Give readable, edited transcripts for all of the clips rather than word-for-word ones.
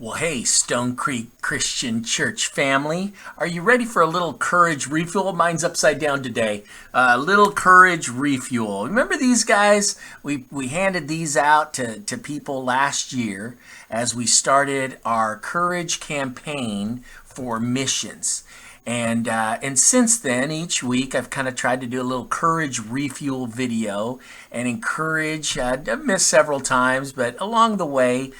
Well, hey, Stonecreek Christian Church family, are you ready for a little courage refuel? Mine's upside down today. A little courage refuel. Remember these guys? We handed these out to people last year as we started our courage campaign for missions. And since then, each week I've kind of tried to do a little courage refuel video and encourage. I've missed several times, but along the way,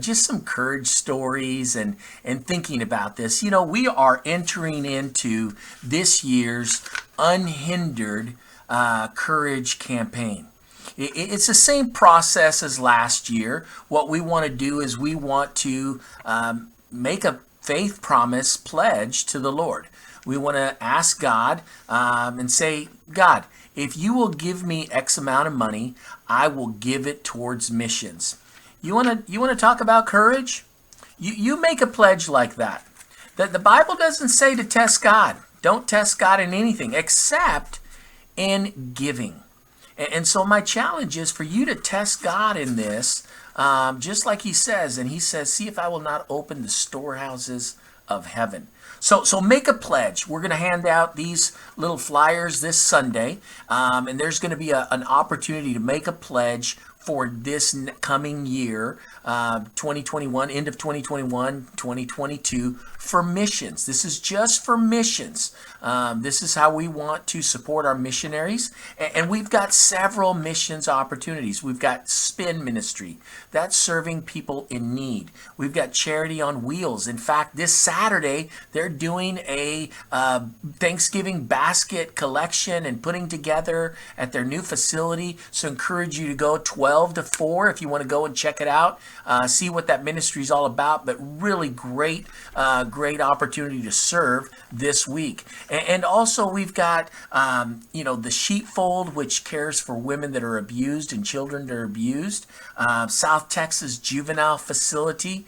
just some courage stories and thinking about this. You know, we are entering into this year's unhindered courage campaign. It's the same process as last year. What we want to do is we want to make a faith promise pledge to the Lord. We want to ask God and say, God, if you will give me X amount of money, I will give it towards missions. You want to talk about courage? You make a pledge like that. That the Bible doesn't say to test God. Don't test God in anything except in giving. And so my challenge is for you to test God in this, just like he says. And he says, see if I will not open the storehouses of heaven. So make a pledge. We're going to hand out these little flyers this Sunday. And there's going to be an opportunity to make a pledge for this coming year, 2021, end of 2021, 2022, for missions. This is just for missions. This is how we want to support our missionaries. And we've got several missions opportunities. We've got Spin Ministry. That's serving people in need. We've got Charity on Wheels. In fact, this Saturday, they're doing a Thanksgiving basket collection and putting together at their new facility. So I encourage you to go 12 to 4 if you want to go and check it out, see what that ministry is all about. But really great opportunity to serve this week. And also we've got the Sheepfold, which cares for women that are abused and children that are abused. South Texas Juvenile Facility.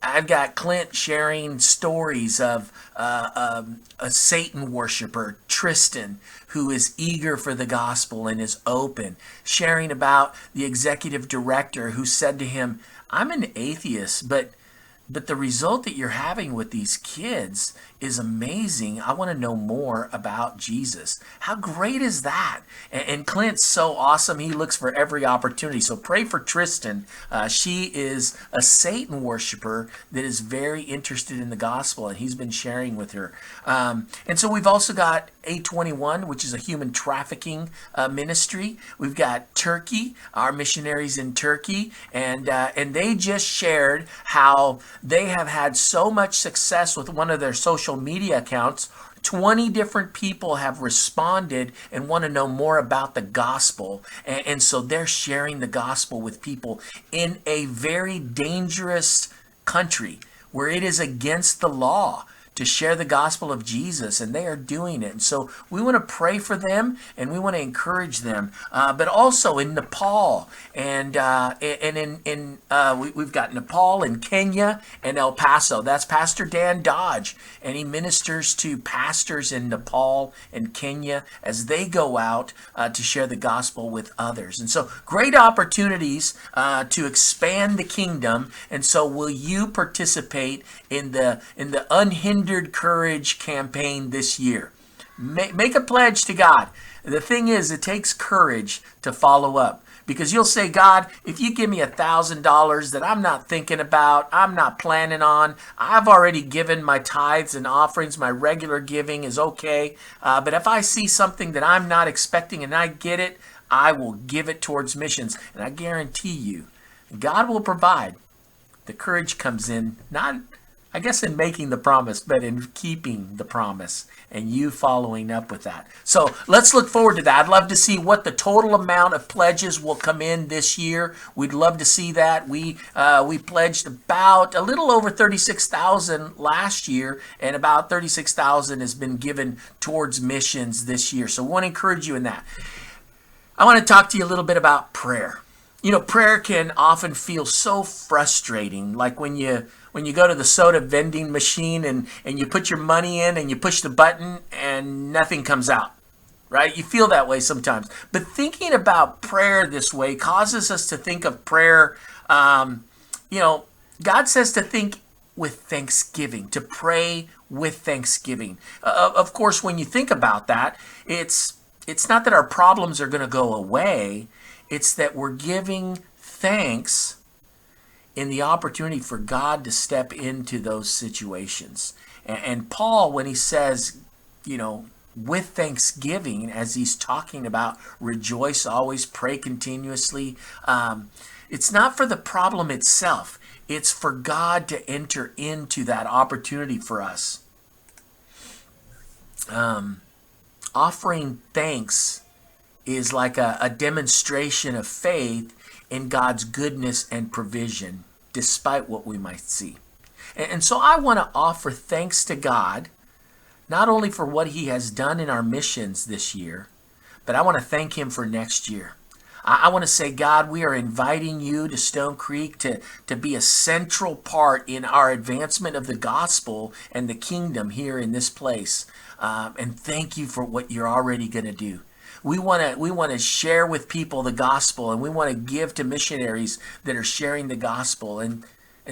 I've got Clint sharing stories of a Satan worshiper, Tristan, who is eager for the gospel and is open, sharing about the executive director who said to him, I'm an atheist, but the result that you're having with these kids is amazing. I want to know more about Jesus. How great is that? And Clint's so awesome. He looks for every opportunity. So pray for Tristan. She is a Satan worshiper that is very interested in the gospel, and he's been sharing with her. And so we've also got A21, which is a human trafficking ministry. We've got Turkey, our missionaries in Turkey, and they just shared how they have had so much success with one of their social media accounts. 20 different people have responded and want to know more about the gospel. And so they're sharing the gospel with people in a very dangerous country where it is against the law to share the gospel of Jesus, and they are doing it. And so we want to pray for them and we want to encourage them. But also in Nepal we've got Nepal and Kenya and El Paso. That's Pastor Dan Dodge, and he ministers to pastors in Nepal and Kenya as they go out to share the gospel with others. And so great opportunities to expand the kingdom. And so will you participate in the unhindered courage campaign this year? Make a pledge to God. The thing is, it takes courage to follow up, because you'll say, God, if you give me $1,000 that I'm not thinking about, I'm not planning on, I've already given my tithes and offerings, my regular giving is okay. But if I see something that I'm not expecting and I get it, I will give it towards missions. And I guarantee you, God will provide. The courage comes in, not I guess in making the promise, but in keeping the promise and you following up with that. So let's look forward to that. I'd love to see what the total amount of pledges will come in this year. We'd love to see that. We pledged about a little over 36,000 last year, and about 36,000 has been given towards missions this year. So I want to encourage you in that. I want to talk to you a little bit about prayer. You know, prayer can often feel so frustrating, like when you go to the soda vending machine and you put your money in and you push the button and nothing comes out, right? You feel that way sometimes. But thinking about prayer this way causes us to think of prayer You know, God says to think with thanksgiving, to pray with thanksgiving. Of course, when you think about that, it's not that our problems are going to go away. It's that we're giving thanks in the opportunity for God to step into those situations. And Paul, when he says, you know, with thanksgiving, as he's talking about rejoice always, pray continuously, it's not for the problem itself. It's for God to enter into that opportunity for us. Offering thanks is like a demonstration of faith in God's goodness and provision, despite what we might see. And so I want to offer thanks to God, not only for what he has done in our missions this year, but I want to thank him for next year. I want to say, God, we are inviting you to Stonecreek to be a central part in our advancement of the gospel and the kingdom here in this place. And thank you for what you're already going to do. We want to share with people the gospel, and we want to give to missionaries that are sharing the gospel. And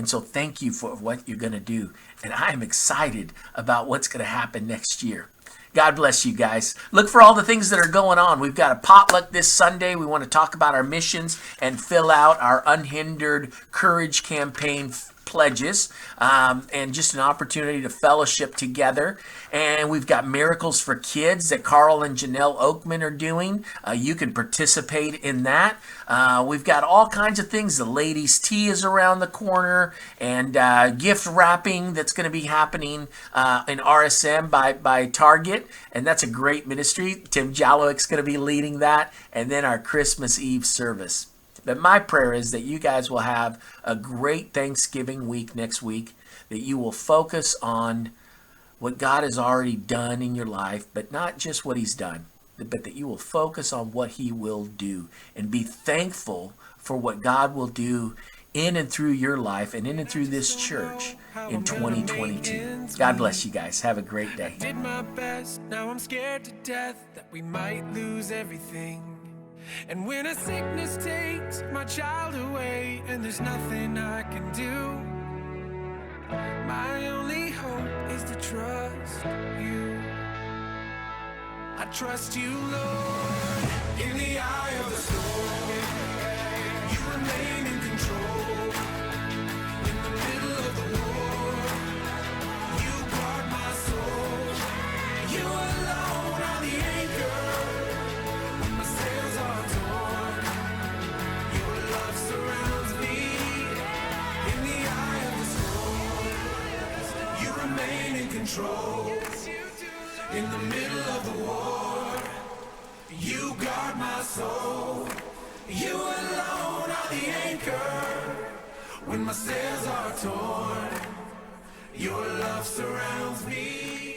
so thank you for what you're going to do. And I am excited about what's going to happen next year. God bless you guys. Look for all the things that are going on. We've got a potluck this Sunday. We want to talk about our missions and fill out our Unhindered Courage Campaign pledges, and just an opportunity to fellowship together. And we've got Miracles for Kids that Carl and Janelle Oakman are doing. You can participate in that. We've got all kinds of things. The ladies' tea is around the corner, and gift wrapping that's going to be happening in RSM by Target, and that's a great ministry. Tim Jalowic's going to be leading that, and then our Christmas Eve service. But my prayer is that you guys will have a great Thanksgiving week next week, that you will focus on what God has already done in your life, but not just what he's done, but that you will focus on what he will do and be thankful for what God will do in and through your life and in and through this church in 2022. God bless you guys. Have a great day. I did my best, now I'm scared to death that we might lose everything. And when a sickness takes my child away and there's nothing I can do, my only hope is to trust you. I trust you, Lord. In the eye of the storm, you remain in control. In the middle of the war, you guard my soul. You alone are the anchor when my sails are torn. Your love surrounds me. In the eye of the storm, you remain in control. In the middle of the war, you guard my soul. You alone are the anchor when my sails are torn. Your love surrounds me.